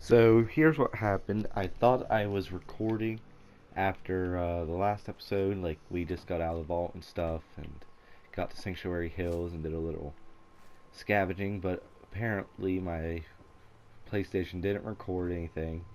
So here's what happened. I thought I was recording after the last episode. Like, we just got out of the vault and stuff and got to Sanctuary Hills and did a little scavenging, but apparently my PlayStation didn't record anything.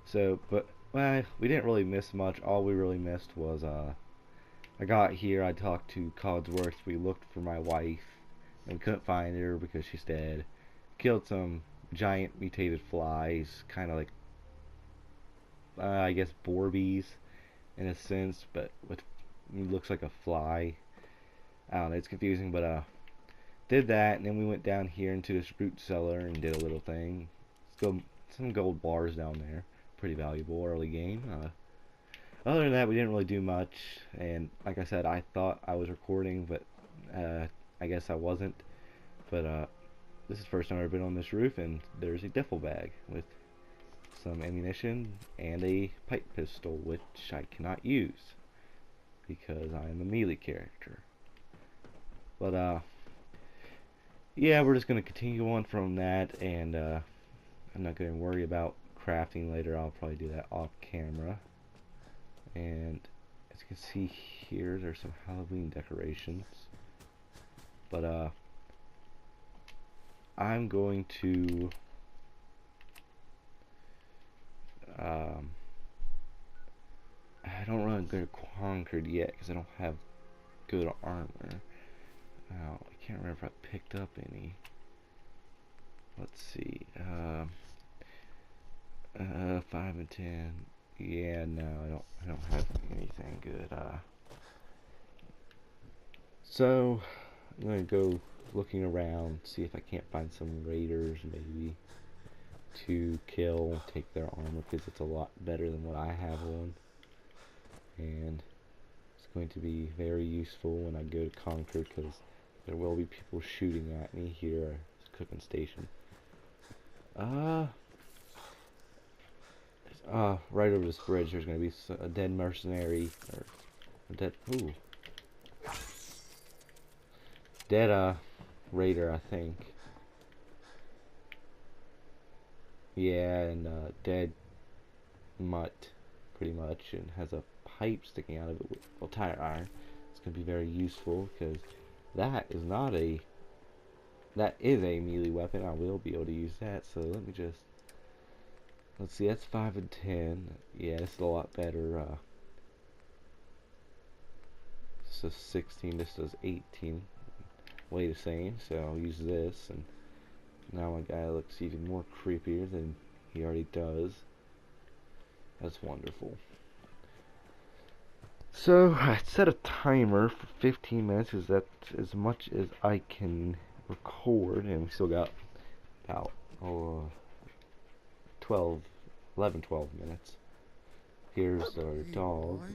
So, but well, we didn't really miss much. All we really missed was I got here, I talked to Codsworth, we looked for my wife, and we couldn't find her because she's dead. Killed some giant mutated flies, kind of like I guess Borbies in a sense, but with looks like a fly. I don't know, it's confusing, but did that, and then we went down here into this root cellar and did a little thing. Still some gold bars down there, pretty valuable early game. Other than that, we didn't really do much, and like I said, I thought I was recording, but I guess I wasn't. But this is the first time I've ever been on this roof, and there's a duffel bag with some ammunition and a pipe pistol, which I cannot use because I am a melee character. But yeah, we're just gonna continue on from that, and I'm not gonna worry about crafting later. I'll probably do that off camera. And as you can see here, there's some Halloween decorations. But I'm going to I don't really go to Concord yet because I don't have good armor. Oh, I can't remember if I picked up any. Let's see. 5 and 10. Yeah, no, I don't have anything good. So I'm gonna go looking around, see if I can't find some raiders maybe to kill, take their armor because it's a lot better than what I have on, and it's going to be very useful when I go to Concord because there will be people shooting at me here at this cooking station. Right over this bridge, there's going to be a dead mercenary, or a dead raider, I think. Yeah, and dead mutt, pretty much, and has a pipe sticking out of it with tire iron. It's going to be very useful because that is not a that is a melee weapon. I will be able to use that. So let me just let's see. That's 5 and 10. Yeah, this is a lot better. This is 16. This does 18. Way the same. So I'll use this, and now my guy looks even more creepier than he already does. That's wonderful. So I set a timer for 15 minutes because that's as much as I can record, and we still got about 12, 11, 12 minutes. Here's our Hey, dog boy. What are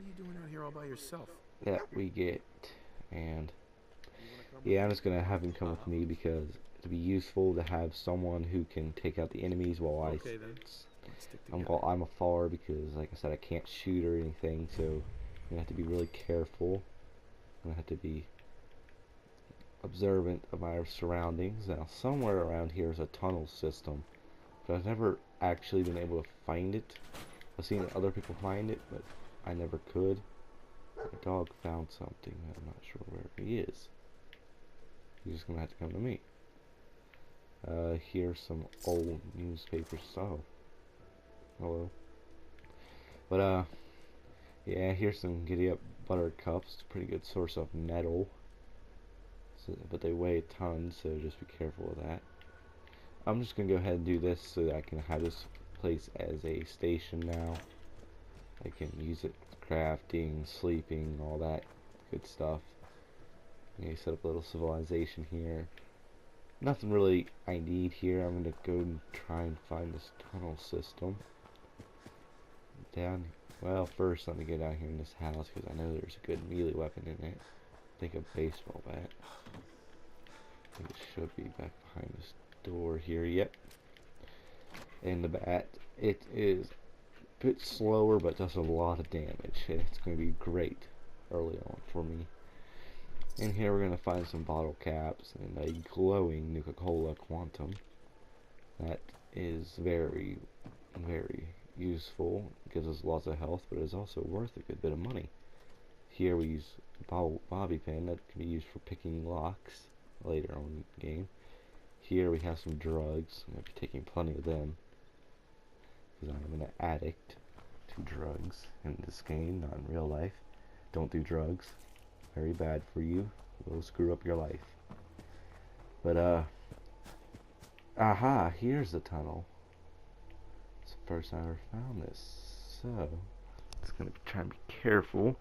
you doing out here all by yourself? that we get, and You wanna come with yeah, I'm me? just gonna have him come with me because it'd be useful to have someone who can take out the enemies while Okay then. Let's stick together. while I'm afar, because like I said, I can't shoot or anything, so I'm gonna have to be really careful. I'm gonna have to be observant of my surroundings. Now, somewhere around here is a tunnel system, but I've never actually been able to find it. I've seen other people find it, but I never could. My dog found something. I'm not sure where he is. He's just gonna have to come to me. Here's some old newspaper stuff. Hello. But yeah, here's some Giddy Up Buttercups. It's a pretty good source of metal. So, but they weigh a ton, so just be careful of that. I'm just gonna go ahead and do this so that I can have this place as a station now. I can use it for crafting, sleeping, all that good stuff. Okay, set up a little civilization here. Nothing really I need here. I'm gonna go and try and find this tunnel system. Well, first let me get down here in this house because I know there's a good melee weapon in it. I think a baseball bat. I think it should be back behind this door here. Yep. And the bat, it is a bit slower but does a lot of damage. It's going to be great early on for me. In here we're going to find some bottle caps and a glowing Nuka-Cola Quantum that is very, very useful. It gives us lots of health, but it's also worth a good bit of money. Here we use a bobby pin that can be used for picking locks later on in the game. Here we have some drugs. I'm going to be taking plenty of them because I'm an addict to drugs in this game, not in real life. Don't do drugs. Very bad for you. It will screw up your life. But, aha, here's the tunnel. It's the first time I ever found this. So, it's going to try and be careful.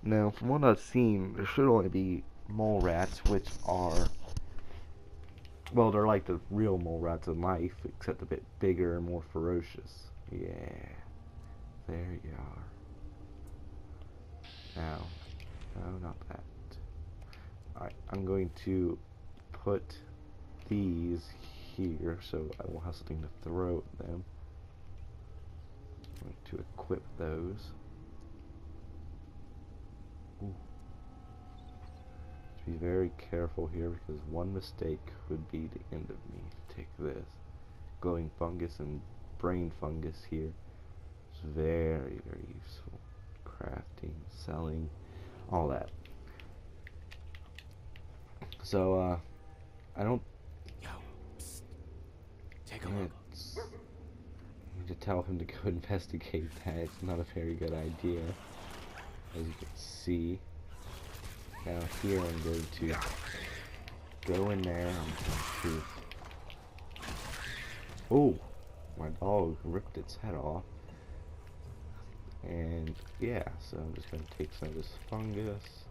Now, from what I've seen, there should only be mole rats, which are, well, they're like the real mole rats in life, except a bit bigger and more ferocious. Yeah, there you are. Now, no, not that. Alright, I'm going to put these here so I won't have something to throw at them. I'm going to equip those. Ooh. Be very careful here because one mistake could be the end of me. Take this. Glowing fungus and brain fungus here. It's very, very useful. Crafting, selling, all that. So, I don't... Yo, psst. Take a look. I need to tell him to go investigate that. It's not a very good idea, as you can see. Now here I'm going to go in there. I'm going to... Oh! My dog ripped its head off. And yeah, so I'm just going to take some of this fungus.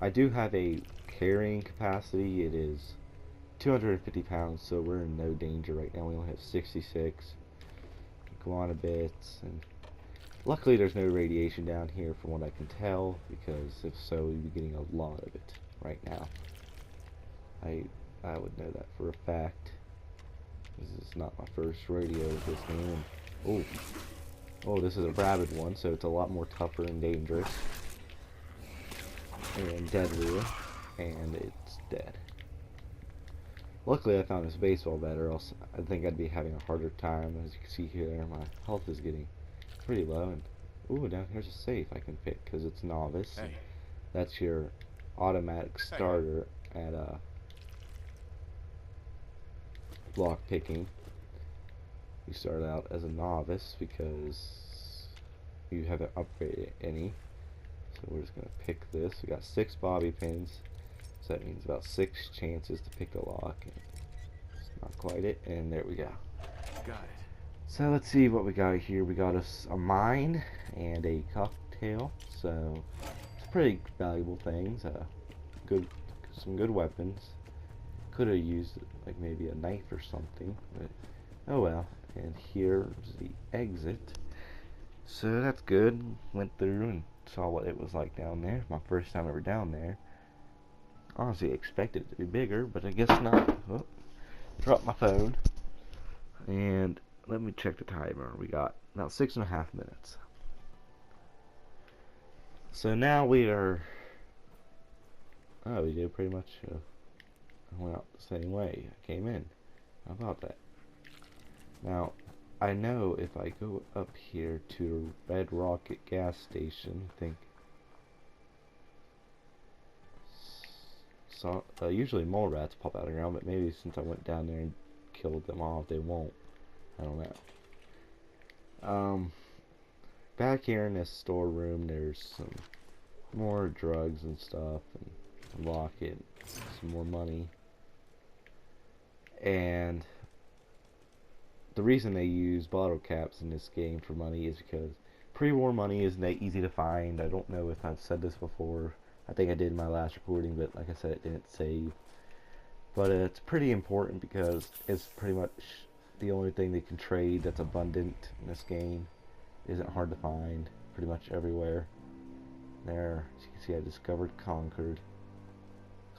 I do have a carrying capacity. It is 250 pounds, so we're in no danger right now. We only have 66. Go on a bit, and luckily there's no radiation down here from what I can tell, because if so, we'd be getting a lot of it right now. I would know that for a fact. This is not my first rodeo with this game. Oh, this is a rabid one, so it's a lot more tougher and dangerous. And deadlier. And it's dead. Luckily I found this baseball bat, or else I think I'd be having a harder time. As you can see here, my health is getting pretty low. And ooh, down here's a safe I can pick, because it's novice. Hey. That's your automatic starter at block picking. You start out as a novice because you haven't upgraded any. So we're just going to pick this. We got 6 bobby pins, so that means about 6 chances to pick a lock. And it's not quite it, and there we go. Got it. So let's see what we got here. We got us a mine and a cocktail, so it's pretty valuable things. Some good weapons. Could have used like maybe a knife or something, but oh well. And here's the exit. So that's good. Went through and saw what it was like down there. My first time ever down there. Honestly, expected it to be bigger, but I guess not. Oh, dropped my phone. And let me check the timer. We got about 6.5 minutes. So now we are... Oh, we did pretty much... I went out the same way I came in. How about that? Now, I know if I go up here to Red Rocket gas station, I think... So, usually mole rats pop out of the ground, but maybe since I went down there and killed them off, they won't. I don't know. Back here in this storeroom, there's some more drugs and stuff, and a locket, some more money. And the reason they use bottle caps in this game for money is because pre-war money isn't that easy to find. I don't know if I've said this before. I think I did in my last recording, but like I said, it didn't save. But it's pretty important because it's pretty much the only thing they can trade that's abundant in this game. Isn't hard to find pretty much everywhere. There, as you can see, I discovered Concord,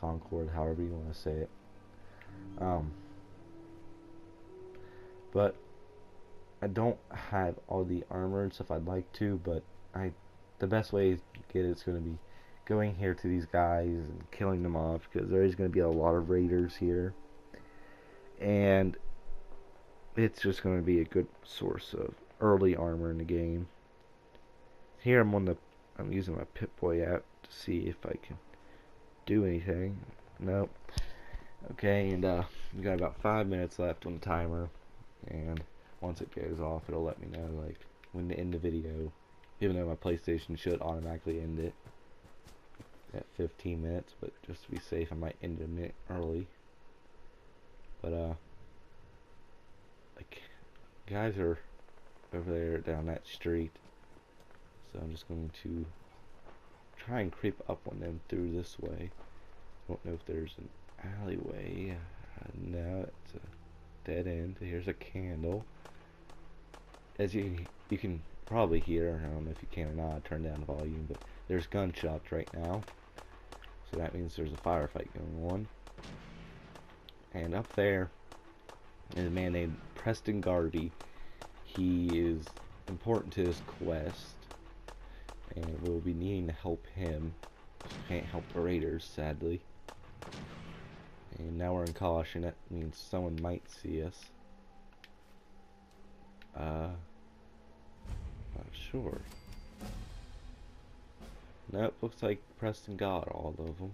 however you want to say it. But I don't have all the armor and stuff I'd like to, but the best way to get it's going to be going here to these guys and killing them off, because there is going to be a lot of raiders here. And it's just going to be a good source of early armor in the game. Here I'm using my Pip-Boy app to see if I can do anything. Nope. Okay, and we got about 5 minutes left on the timer, and once it goes off, it'll let me know like when to end the video. Even though my PlayStation should automatically end it at 15 minutes, but just to be safe, I might end it a minute early. But like, guys are over there down that street, so I'm just going to try and creep up on them through this way. I don't know if there's an alleyway. No, it's a dead end. Here's a candle. As you can probably hear, I don't know if you can or not, turn down the volume, but there's gunshots right now. So that means there's a firefight going on. And up there is a man named Preston Garvey. He is important to this quest, and we'll be needing to help him. Can't help the raiders, sadly. And now we're in caution. That means someone might see us. Not sure. Nope, looks like Preston got all of them.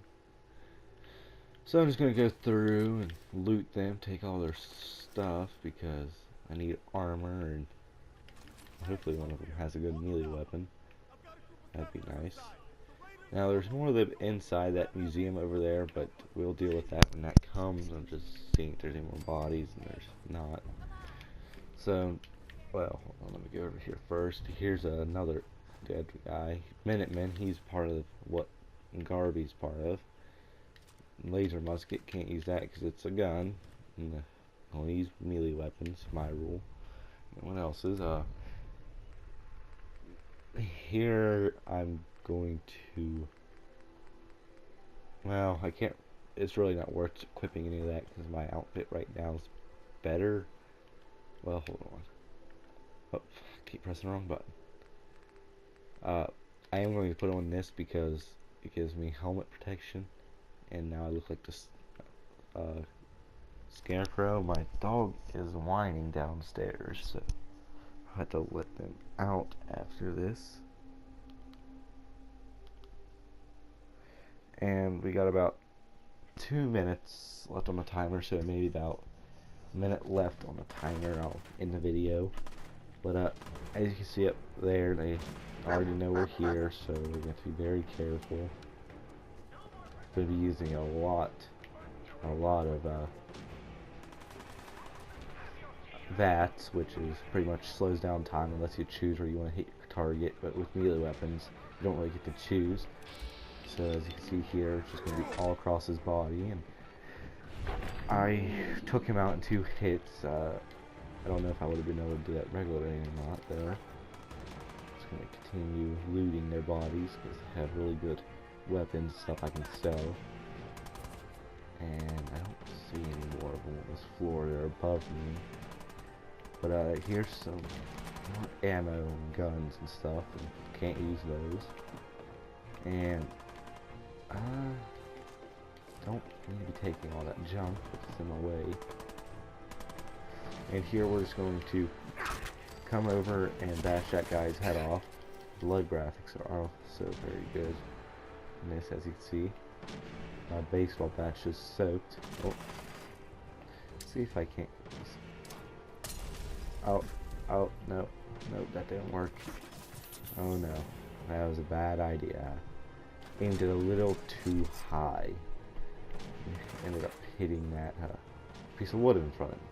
So I'm just gonna go through and loot them, take all their stuff, because I need armor, and hopefully one of them has a good melee weapon. That'd be nice. Now there's more of them inside that museum over there, but we'll deal with that when that comes. I'm just seeing if there's any more bodies, and there's not. So, well, hold on, let me go over here first. Here's another dead guy. Minuteman, he's part of what Garvey's part of. Laser musket, can't use that because it's a gun. And only use melee weapons, my rule. And what else is, here I'm going to, well, I can't, it's really not worth equipping any of that because my outfit right now is better. Well, hold on. Oh, keep pressing the wrong button. I am going to put on this because it gives me helmet protection, and now I look like this scarecrow. My dog is whining downstairs, so I have to let them out after this. And we got about 2 minutes left on the timer, so maybe about a minute left on the timer. I'll end the video. But as you can see up there, they already know we're here, so we have to be very careful. We'll be using a lot of VATS, which is pretty much slows down time and lets you choose where you want to hit your target. But with melee weapons, you don't really get to choose. So as you can see here, it's just going to be all across his body, and I took him out in 2 hits. I don't know if I would have been able to do that regularly or not, though. Just going to continue looting their bodies because they have really good weapons, stuff I can sell. And I don't see any more of them on this floor. They're above me. But here's some more ammo and guns and stuff, and can't use those. And don't need to be taking all that junk that's in my way. And here we're just going to come over and bash that guy's head off. Blood graphics are also very good in this, as you can see. My baseball bat is soaked. Oh. Let's see if I can't get this. Oh, no, that didn't work. Oh no, that was a bad idea. Aimed it a little too high. Ended up hitting that piece of wood in front of me.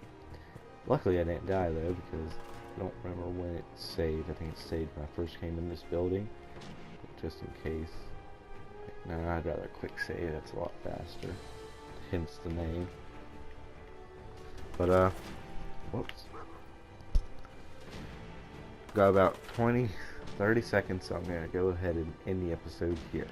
Luckily I didn't die though, because I don't remember when it saved. I think it saved when I first came in this building. But just in case. No, I'd rather quick save, that's a lot faster. Hence the name. But whoops. Got about 20-30 seconds, so I'm gonna go ahead and end the episode here.